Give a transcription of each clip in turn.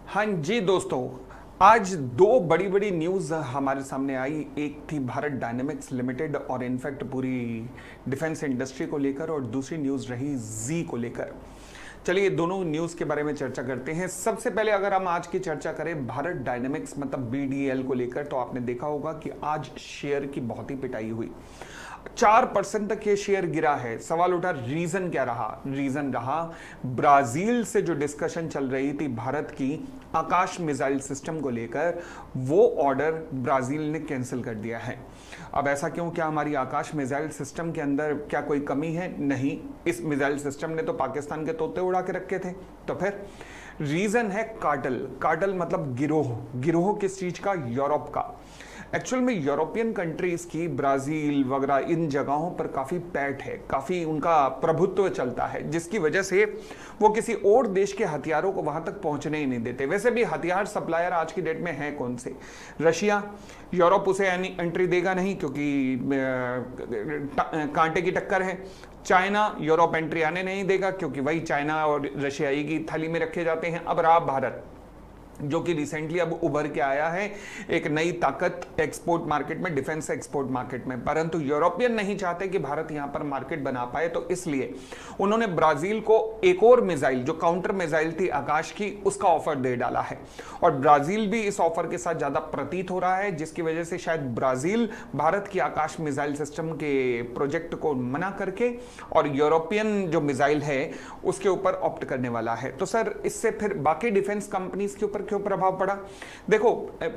हाँ जी दोस्तों, आज दो बड़ी बड़ी न्यूज़ हमारे सामने आई। एक थी भारत डायनेमिक्स लिमिटेड और इनफैक्ट पूरी डिफेंस इंडस्ट्री को लेकर, और दूसरी न्यूज़ रही जी को लेकर। चलिए दोनों न्यूज़ के बारे में चर्चा करते हैं। सबसे पहले अगर हम आज की चर्चा करें भारत डायनेमिक्स मतलब बीडीएल को लेकर, तो आपने देखा होगा कि आज शेयर की बहुत ही पिटाई हुई। 4% तक ये शेयर गिरा है। सवाल उठा रीजन क्या रहा। रीजन रहा ब्राजील से जो डिस्कशन चल रही थी भारत की आकाश मिसाइल सिस्टम को लेकर, वो ऑर्डर ब्राजील ने कैंसिल कर दिया है। अब ऐसा क्यों? क्या हमारी आकाश मिसाइल सिस्टम के अंदर क्या कोई कमी है? नहीं, इस मिसाइल सिस्टम ने तो पाकिस्तान के तोते उड़ा के रखे थे। तो फिर रीजन है कार्टल। कार्टल मतलब गिरोह। गिरोह किस चीज का? यूरोप का। एक्चुअल में यूरोपियन कंट्रीज की ब्राजील वगैरह इन जगहों पर काफ़ी पैठ है, काफ़ी उनका प्रभुत्व चलता है, जिसकी वजह से वो किसी और देश के हथियारों को वहां तक पहुंचने ही नहीं देते। वैसे भी हथियार सप्लायर आज की डेट में है कौन से? रशिया। यूरोप उसे एंट्री देगा नहीं क्योंकि कांटे की टक्कर है। चाइना, यूरोप एंट्री आने नहीं देगा क्योंकि वही चाइना और रशिया ही की थाली में रखे जाते हैं। अब रहा भारत, जो कि रिसेंटली अब उभर के आया है एक नई ताकत एक्सपोर्ट मार्केट में, डिफेंस एक्सपोर्ट मार्केट में। परंतु यूरोपियन नहीं चाहते कि भारत यहां पर मार्केट बना पाए, तो इसलिए उन्होंने ब्राजील को एक और मिसाइल, जो काउंटर मिसाइल थी आकाश की, उसका ऑफर दे डाला है। और ब्राजील भी इस ऑफर के साथ ज्यादा प्रतीत हो रहा है, जिसकी वजह से शायद ब्राजील भारत की आकाश मिसाइल सिस्टम के प्रोजेक्ट को मना करके और यूरोपियन जो मिसाइल है उसके ऊपर ऑप्ट करने वाला है। तो सर, इससे फिर बाकी डिफेंस कंपनीज के ऊपर क्यों प्रभाव पड़ा? देखो,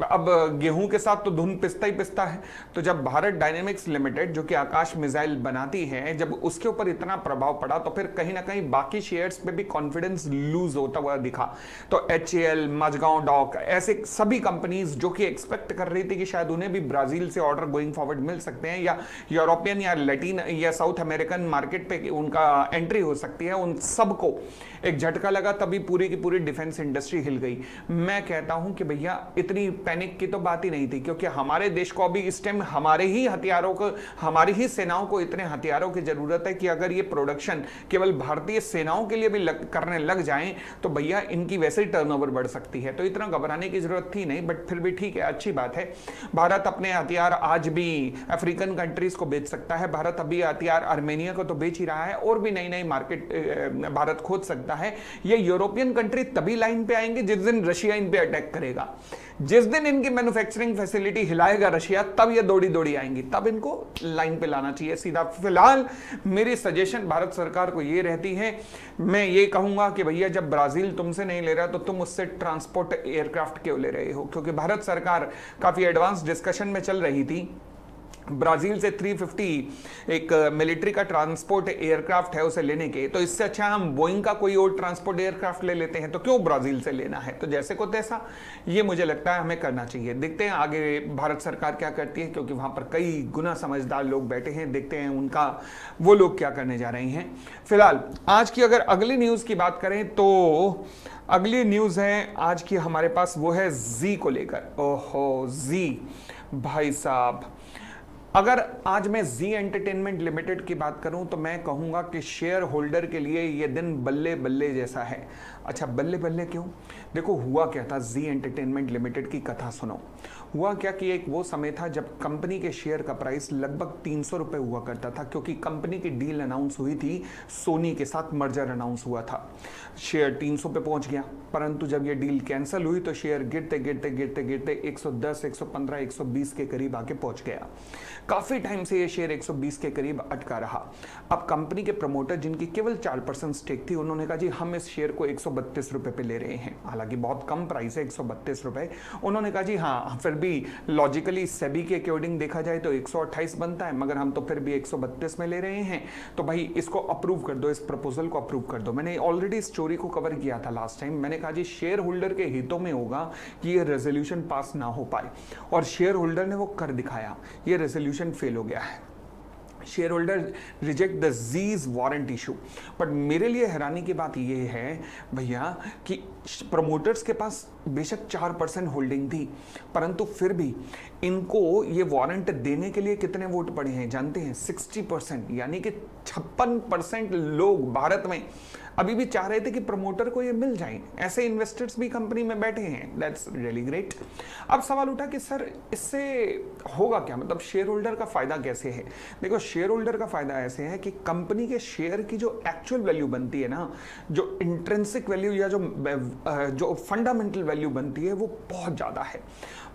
अब गेहूं के साथ तो धुन पिसता ही पिसता है। तो जब भारत डायनेमिक्स लिमिटेड, जो कि आकाश मिसाइल बनाती है, जब उसके ऊपर इतना प्रभाव पड़ा, तो फिर कहीं ना कहीं बाकी शेयर्स पे भी कॉन्फिडेंस लूज होता हुआ दिखा। तो एचएएल, माझगांव डॉक, ऐसे सभी कंपनीज जो कि एक्सपेक्ट कर रही थी कि शायद उन्हें भी ब्राजील से ऑर्डर गोइंग फॉरवर्ड मिल सकते हैं, या यूरोपियन या लैटिन या साउथ अमेरिकन मार्केट पे उनका एंट्री हो सकती है, उन सबको एक झटका लगा। तभी पूरी की पूरी डिफेंस इंडस्ट्री हिल गई। मैं कहता हूं कि भैया इतनी पैनिक की तो बात ही नहीं थी, क्योंकि हमारे देश को अभी इस टाइम हमारे ही हथियारों को, हमारी ही सेनाओं को इतने हथियारों की जरूरत है कि अगर ये प्रोडक्शन केवल भारतीय सेनाओं के लिए भी करने लग जाएं, तो भैया इनकी वैसे ही टर्नओवर बढ़ सकती है। तो इतना घबराने की जरूरत थी नहीं, बट फिर भी ठीक है, अच्छी बात है। भारत अपने हथियार आज भी अफ्रीकन कंट्रीज को बेच सकता है। भारत अभी हथियार आर्मेनिया को तो बेच ही रहा है, और भी नई नई मार्केट भारत खोज सकता है। ये यूरोपियन कंट्री तभी लाइन पे आएंगे जिस दिन रशिया इन पे अटैक करेगा। जिस दिन इनकी मैन्युफैक्चरिंग फैसिलिटी हिलाएगा रशिया, तब ये दौड़ी दौड़ी आएंगी, तब इनको लाइन पे लाना चाहिए सीधा। फिलहाल मेरी सजेशन भारत सरकार को ये रहती है, मैं ये कहूंगा कि भैया जब ब्राजील तुमसे नहीं ले रहा तो तुम उससे ट्रांसपोर्ट एयरक्राफ्ट क्यों ले रहे हो? क्योंकि भारत सरकार काफी एडवांस डिस्कशन में चल रही थी। ब्राजील से 350 एक मिलिट्री का ट्रांसपोर्ट एयरक्राफ्ट है उसे लेने के, तो इससे अच्छा हम बोइंग का कोई और ट्रांसपोर्ट एयरक्राफ्ट ले लेते हैं। तो क्यों ब्राजील से लेना है? तो जैसे को तैसा, ये मुझे लगता है हमें करना चाहिए। देखते हैं आगे भारत सरकार क्या करती है, क्योंकि वहां पर कई गुना समझदार लोग बैठे हैं। देखते हैं उनका वो लोग क्या करने जा रहे हैं। फिलहाल आज की अगर अगली न्यूज की बात करें, तो अगली न्यूज है आज की हमारे पास, वो है जी को लेकर। ओहो, जी भाई साहब, अगर आज मैं जी एंटरटेनमेंट लिमिटेड की बात करूं, तो मैं कहूंगा कि शेयर होल्डर के लिए यह दिन बल्ले बल्ले जैसा है। अच्छा, बल्ले बल्ले क्यों? देखो, हुआ क्या था, जी एंटरटेनमेंट लिमिटेड की कथा सुनो। हुआ क्या कि एक वो समय था जब कंपनी के शेयर का प्राइस लगभग 300 रुपए हुआ करता था, क्योंकि कंपनी की डील अनाउंस हुई थी, सोनी के साथ मर्जर अनाउंस हुआ था। शेयर 300 पे पहुंच गया, परंतु जब ये डील कैंसिल हुई तो शेयर गिरते गिरते गिरते गिरते 110, 115, 120 के करीब आके पहुंच गया। काफी टाइम से ये शेयर 120 के करीब अटका रहा। अब कंपनी के प्रमोटर, जिनकी केवल 4% स्टेक थी, उन्होंने कहा जी हम इस शेयर को 132 रुपए पे ले रहे हैं। हालांकि बहुत कम प्राइस है 132 रुपए। उन्होंने कहा जी हाँ, फिर भी लॉजिकली सेबी के अकॉर्डिंग देखा जाए तो 128 बनता है, मगर हम तो फिर भी 132 में ले रहे हैं, तो भाई इसको अप्रूव कर दो, इस प्रपोजल को अप्रूव कर दो। मैंने ऑलरेडी स्टोरी को कवर किया था लास्ट टाइम। मैंने कहा जी शेयर होल्डर के हितों में होगा कि ये रेजोल्यूशन पास ना हो पाए, और शेयर होल्डर ने वो कर दिखाया। ये रेजोल्यूशन फेल हो गया है। शेयर होल्डर रिजेक्ट द जीज वारंट इशू। बट मेरे लिए हैरानी की बात यह है भैया कि प्रमोटर्स के पास बेशक 4% होल्डिंग थी, परंतु फिर भी इनको ये वारंट देने के लिए कितने वोट पड़े हैं जानते हैं? 60%, यानी कि 56% लोग भारत में अभी भी चाह रहे थे कि प्रमोटर को ये मिल जाए, ऐसे इन्वेस्टर्स भी कंपनी में बैठे हैं, दैट्स रियली ग्रेट। अब सवाल उठा कि सर इससे होगा क्या, मतलब शेयर होल्डर का फायदा कैसे है। देखो शेयर होल्डर का फायदा ऐसे है कि कंपनी के शेयर की जो एक्चुअल वैल्यू बनती है ना, जो इंट्रिंसिक वैल्यू या जो फंडामेंटल वैल्यू बनती है वो बहुत ज़्यादा है,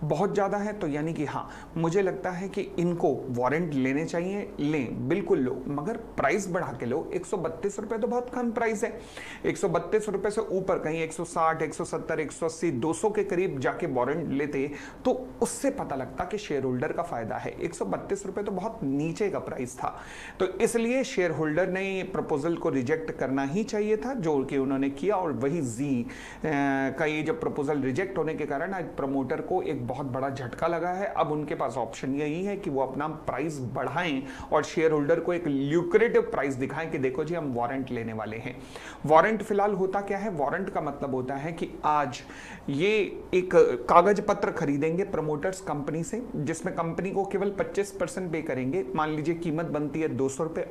बहुत ज़्यादा है। तो यानी कि हाँ, मुझे लगता है कि इनको वारंट लेने चाहिए, लें, बिल्कुल लो, मगर प्राइस बढ़ा के लो। 132 रुपये तो बहुत कम प्राइस है। 132 रुपये से ऊपर कहीं 160, 170, 180, 200 के करीब जाके वारंट लेते तो उससे पता लगता कि शेयर होल्डर का फायदा है। 132 रुपये तो बहुत नीचे का प्राइस था, तो इसलिए शेयर होल्डर ने प्रपोजल को रिजेक्ट करना ही चाहिए था, जो कि उन्होंने किया। और वही जी का ये जब प्रपोजल रिजेक्ट होने के कारण आज प्रमोटर को एक बहुत बड़ा झटका लगा है। अब उनके पास ऑप्शन यही है कि वो अपना प्राइस बढ़ाएं और शेयर होल्डर को एक ल्यूक्रेटिव प्राइस दिखाएं कि देखो जी हम वारंट लेने वाले हैं। वारंट फिलहाल होता क्या है, वारंट का मतलब होता है कि आज ये एक कागज पत्र खरीदेंगे प्रमोटर्स कंपनी से, जिसमें कंपनी को केवल 25% पे करेंगे। मान लीजिए कीमत बनती है 200 रुपये,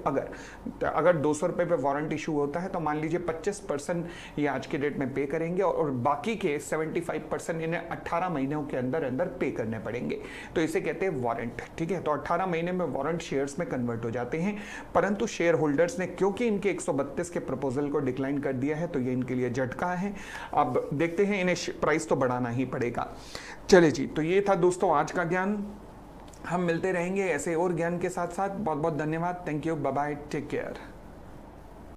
अगर 200 रुपये पे वारंट इशू होता है तो मान लीजिए 25% ये आज के डेट में पे करेंगे और बाकी के 75% इन्हें 18 महीनों के अंदर अंदर पे करने पड़ेंगे। तो इसे कहते हैं वारंट, ठीक है। तो 18 महीने में वारंट शेयर्स में कन्वर्ट हो जाते हैं, परंतु शेयर होल्डर्स ने क्योंकि इनके 132 के प्रपोजल को डिक्लाइन कर दिया है तो ये इनके लिए झटका है। अब देखते हैं, इन्हें प्राइस तो बढ़ाना ही पड़ेगा। चले जी, तो ये था दोस्तों आज का ज्ञान। हम मिलते रहेंगे ऐसे और ज्ञान के साथ साथ। बहुत बहुत धन्यवाद, thank you, bye bye, take care.